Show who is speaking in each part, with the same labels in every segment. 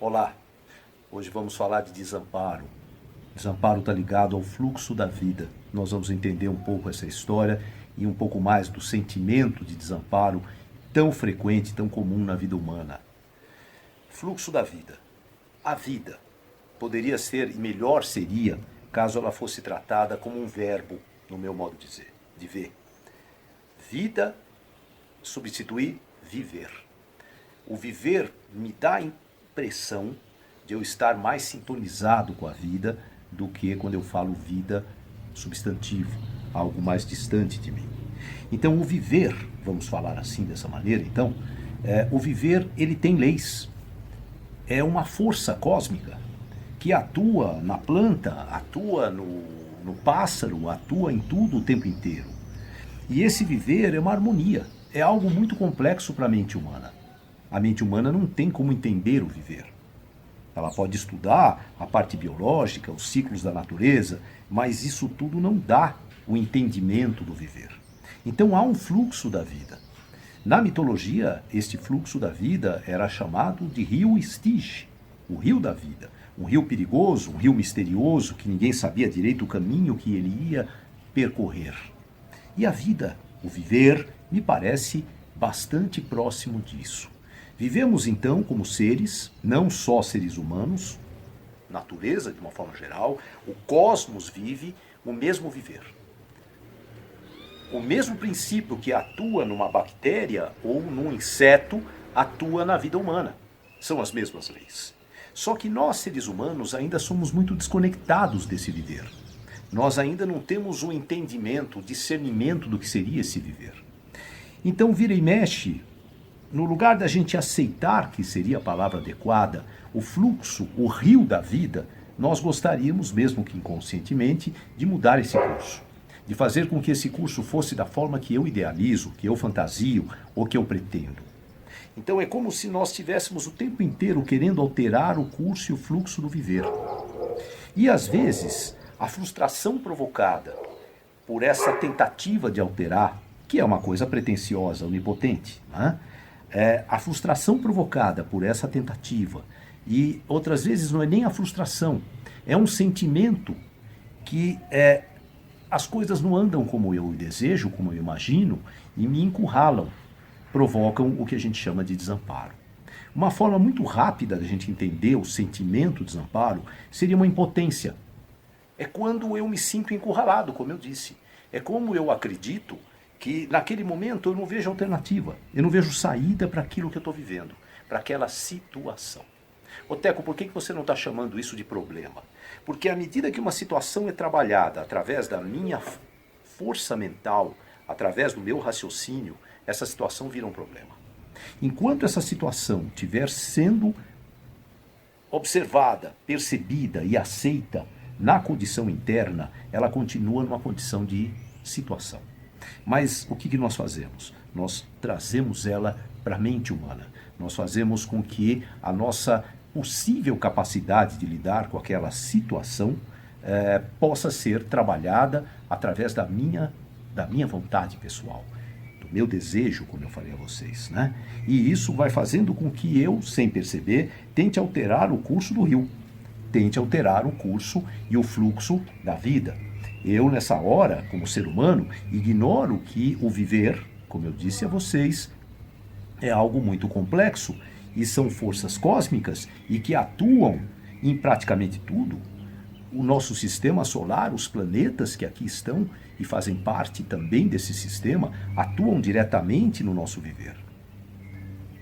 Speaker 1: Olá, hoje vamos falar de desamparo. Desamparo está ligado ao fluxo da vida. Nós vamos entender um pouco essa história e um pouco mais do sentimento de desamparo tão frequente, tão comum na vida humana. Fluxo da vida. A vida poderia ser, e melhor seria, caso ela fosse tratada como um verbo, no meu modo de ver. Vida substituir viver. O viver me dá a impressão de eu estar mais sintonizado com a vida do que quando eu falo vida substantivo, algo mais distante de mim. Então o viver, vamos falar assim dessa maneira, então, o viver ele tem leis. É uma força cósmica que atua na planta, atua no pássaro, atua em tudo o tempo inteiro. E esse viver é uma harmonia, é algo muito complexo para a mente humana. A mente humana não tem como entender o viver. Ela pode estudar a parte biológica, os ciclos da natureza, mas isso tudo não dá o entendimento do viver. Então há um fluxo da vida. Na mitologia, este fluxo da vida era chamado de rio Styx, o rio da vida. Um rio perigoso, um rio misterioso, que ninguém sabia direito o caminho que ele ia percorrer. E a vida, o viver, me parece bastante próximo disso. Vivemos então como seres, não só seres humanos, natureza de uma forma geral, o cosmos vive o mesmo viver. O mesmo princípio que atua numa bactéria ou num inseto atua na vida humana. São as mesmas leis. Só que nós, seres humanos, ainda somos muito desconectados desse viver. Nós ainda não temos o entendimento, o discernimento do que seria esse viver. Então, vira e mexe, no lugar da gente aceitar, que seria a palavra adequada, o fluxo, o rio da vida, nós gostaríamos, mesmo que inconscientemente, de mudar esse curso. De fazer com que esse curso fosse da forma que eu idealizo, que eu fantasio ou que eu pretendo. Então é como se nós estivéssemos o tempo inteiro querendo alterar o curso e o fluxo do viver. E às vezes, a frustração provocada por essa tentativa de alterar, que é uma coisa pretensiosa, onipotente, né? A frustração provocada por essa tentativa, e outras vezes não é nem a frustração, é um sentimento que as coisas não andam como eu desejo, como eu imagino, e me encurralam, provocam o que a gente chama de desamparo. Uma forma muito rápida de a gente entender o sentimento de desamparo seria uma impotência. É quando eu me sinto encurralado, como eu disse. É como eu acredito que naquele momento eu não vejo alternativa, eu não vejo saída para aquilo que eu estou vivendo, para aquela situação. Ô Teco, por que você não está chamando isso de problema? Porque à medida que uma situação é trabalhada através da minha força mental, através do meu raciocínio, essa situação vira um problema. Enquanto essa situação estiver sendo observada, percebida e aceita na condição interna, ela continua numa condição de situação. Mas o que nós fazemos? Nós trazemos ela para a mente humana. Nós fazemos com que a nossa possível capacidade de lidar com aquela situação possa ser trabalhada através da minha vontade pessoal, do meu desejo, como eu falei a vocês, né? E isso vai fazendo com que eu, sem perceber, tente alterar o curso do rio, tente alterar o curso e o fluxo da vida. Eu, nessa hora, como ser humano, ignoro que o viver, como eu disse a vocês, é algo muito complexo e são forças cósmicas e que atuam em praticamente tudo. O nosso sistema solar, os planetas que aqui estão e fazem parte também desse sistema, atuam diretamente no nosso viver.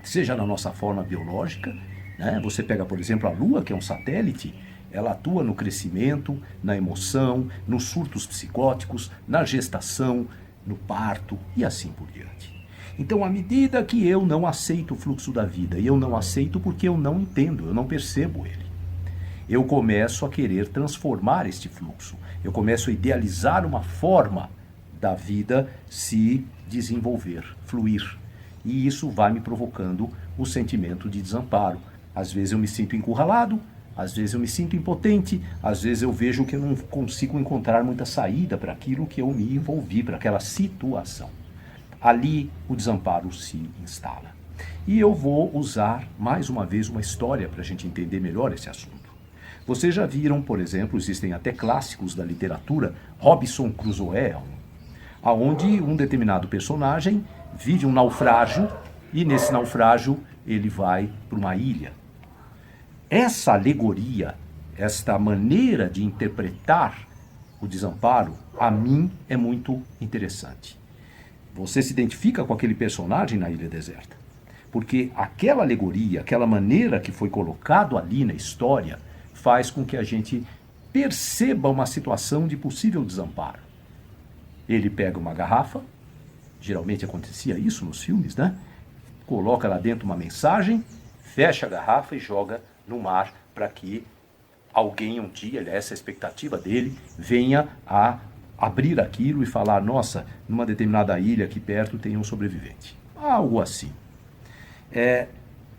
Speaker 1: Seja na nossa forma biológica, né? Você pega, por exemplo, a Lua, que é um satélite, ela atua no crescimento, na emoção, nos surtos psicóticos, na gestação, no parto e assim por diante. Então, à medida que eu não aceito o fluxo da vida, e eu não aceito porque eu não entendo, eu não percebo ele, eu começo a querer transformar este fluxo, eu começo a idealizar uma forma da vida se desenvolver, fluir. E isso vai me provocando o sentimento de desamparo. Às vezes eu me sinto encurralado, às vezes eu me sinto impotente, às vezes eu vejo que eu não consigo encontrar muita saída para aquilo que eu me envolvi, para aquela situação. Ali o desamparo se instala. E eu vou usar mais uma vez uma história para a gente entender melhor esse assunto. Vocês já viram, por exemplo, existem até clássicos da literatura, Robinson Crusoe, aonde um determinado personagem vive um naufrágio e nesse naufrágio ele vai para uma ilha. Essa alegoria, esta maneira de interpretar o desamparo, a mim é muito interessante. Você se identifica com aquele personagem na ilha deserta, porque aquela alegoria, aquela maneira que foi colocado ali na história, faz com que a gente perceba uma situação de possível desamparo. Ele pega uma garrafa, geralmente acontecia isso nos filmes, né? Coloca lá dentro uma mensagem, fecha a garrafa e joga no mar para que alguém um dia, essa é a expectativa dele, venha a abrir aquilo e falar, nossa, numa determinada ilha aqui perto tem um sobrevivente. Algo assim.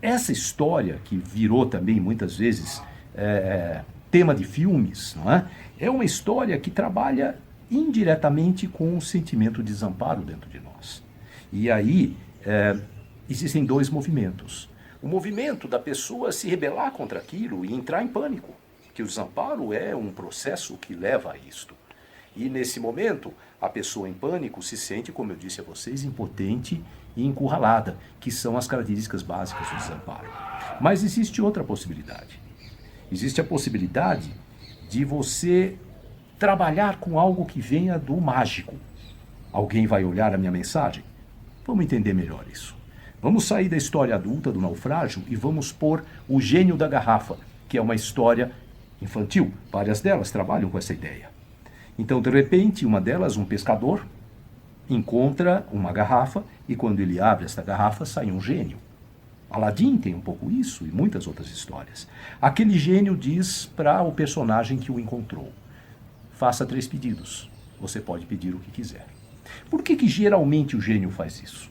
Speaker 1: Essa história, que virou também muitas vezes tema de filmes, não é? É uma história que trabalha indiretamente com o sentimento de desamparo dentro de nós. E aí existem dois movimentos. O movimento da pessoa se rebelar contra aquilo e entrar em pânico, que o desamparo é um processo que leva a isto. E nesse momento, a pessoa em pânico se sente, como eu disse a vocês, impotente e encurralada, que são as características básicas do desamparo. Mas existe outra possibilidade. Existe a possibilidade de você trabalhar com algo que venha do mágico. Alguém vai olhar a minha mensagem? Vamos entender melhor isso. Vamos sair da história adulta do naufrágio e vamos pôr o gênio da garrafa, que é uma história infantil. Várias delas trabalham com essa ideia. Então, de repente, uma delas, um pescador, encontra uma garrafa e quando ele abre esta garrafa, sai um gênio. Aladim tem um pouco isso e muitas outras histórias. Aquele gênio diz para o personagem que o encontrou, faça 3 pedidos, você pode pedir o que quiser. Por que geralmente o gênio faz isso?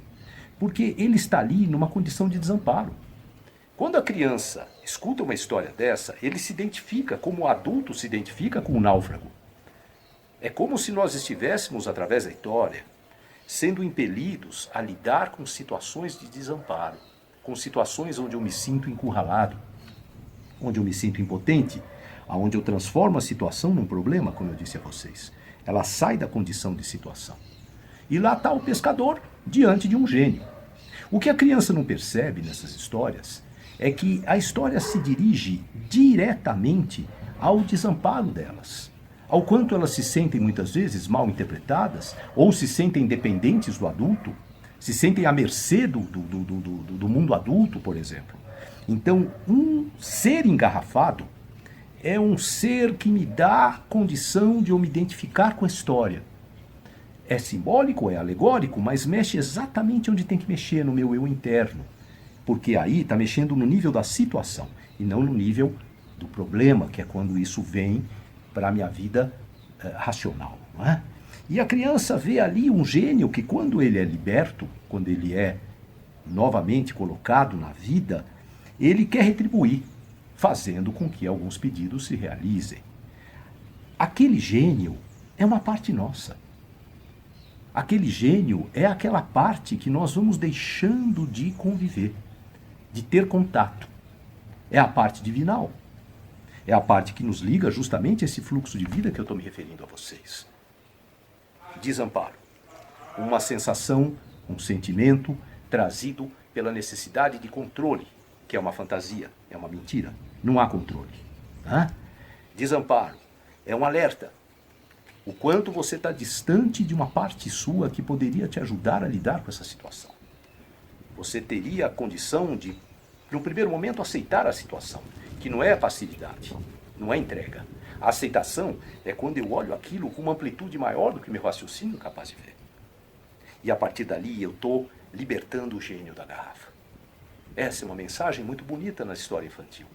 Speaker 1: Porque ele está ali numa condição de desamparo. Quando a criança escuta uma história dessa, ele se identifica, como o adulto se identifica com o náufrago. É como se nós estivéssemos, através da história, sendo impelidos a lidar com situações de desamparo, com situações onde eu me sinto encurralado, onde eu me sinto impotente, onde eu transformo a situação num problema, como eu disse a vocês. Ela sai da condição de situação. E lá está o pescador diante de um gênio. O que a criança não percebe nessas histórias é que a história se dirige diretamente ao desamparo delas. Ao quanto elas se sentem muitas vezes mal interpretadas, ou se sentem dependentes do adulto, se sentem à mercê do mundo adulto, por exemplo. Então, um ser engarrafado é um ser que me dá condição de eu me identificar com a história. É simbólico, é alegórico, mas mexe exatamente onde tem que mexer, no meu eu interno. Porque aí está mexendo no nível da situação e não no nível do problema, que é quando isso vem para a minha vida racional, não é? E a criança vê ali um gênio que quando ele é liberto, quando ele é novamente colocado na vida, ele quer retribuir, fazendo com que alguns pedidos se realizem. Aquele gênio é uma parte nossa. Aquele gênio é aquela parte que nós vamos deixando de conviver, de ter contato. É a parte divinal. É a parte que nos liga justamente a esse fluxo de vida que eu estou me referindo a vocês. Desamparo. Uma sensação, um sentimento trazido pela necessidade de controle, que é uma fantasia, é uma mentira. Não há controle. Tá? Desamparo é um alerta. O quanto você está distante de uma parte sua que poderia te ajudar a lidar com essa situação. Você teria a condição de, no primeiro momento, aceitar a situação, que não é passividade, não é entrega. A aceitação é quando eu olho aquilo com uma amplitude maior do que meu raciocínio é capaz de ver. E a partir dali eu estou libertando o gênio da garrafa. Essa é uma mensagem muito bonita na história infantil.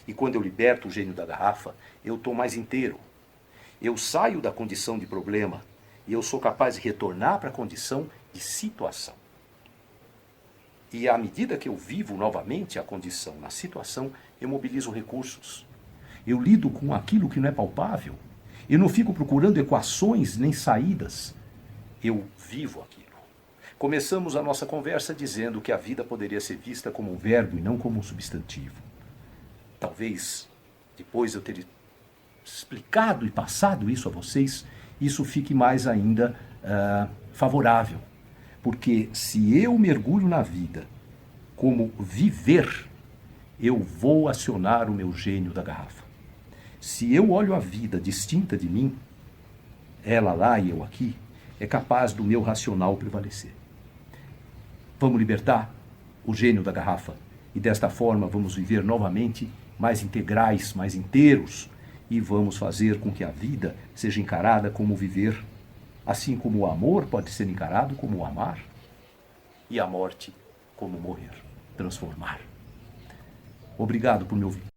Speaker 1: E quando eu liberto o gênio da garrafa, eu estou mais inteiro. Eu saio da condição de problema e eu sou capaz de retornar para a condição de situação. E à medida que eu vivo novamente a condição na situação, eu mobilizo recursos. Eu lido com aquilo que não é palpável. Eu não fico procurando equações nem saídas. Eu vivo aquilo. Começamos a nossa conversa dizendo que a vida poderia ser vista como um verbo e não como um substantivo. Talvez, depois de eu ter explicado e passado isso a vocês, isso fique mais ainda favorável. Porque se eu mergulho na vida como viver, eu vou acionar o meu gênio da garrafa. Se eu olho a vida distinta de mim, ela lá e eu aqui, é capaz do meu racional prevalecer. Vamos libertar o gênio da garrafa e desta forma vamos viver novamente mais integrais, mais inteiros e vamos fazer com que a vida seja encarada como viver, assim como o amor pode ser encarado como o amar e a morte como morrer, transformar. Obrigado por me ouvir.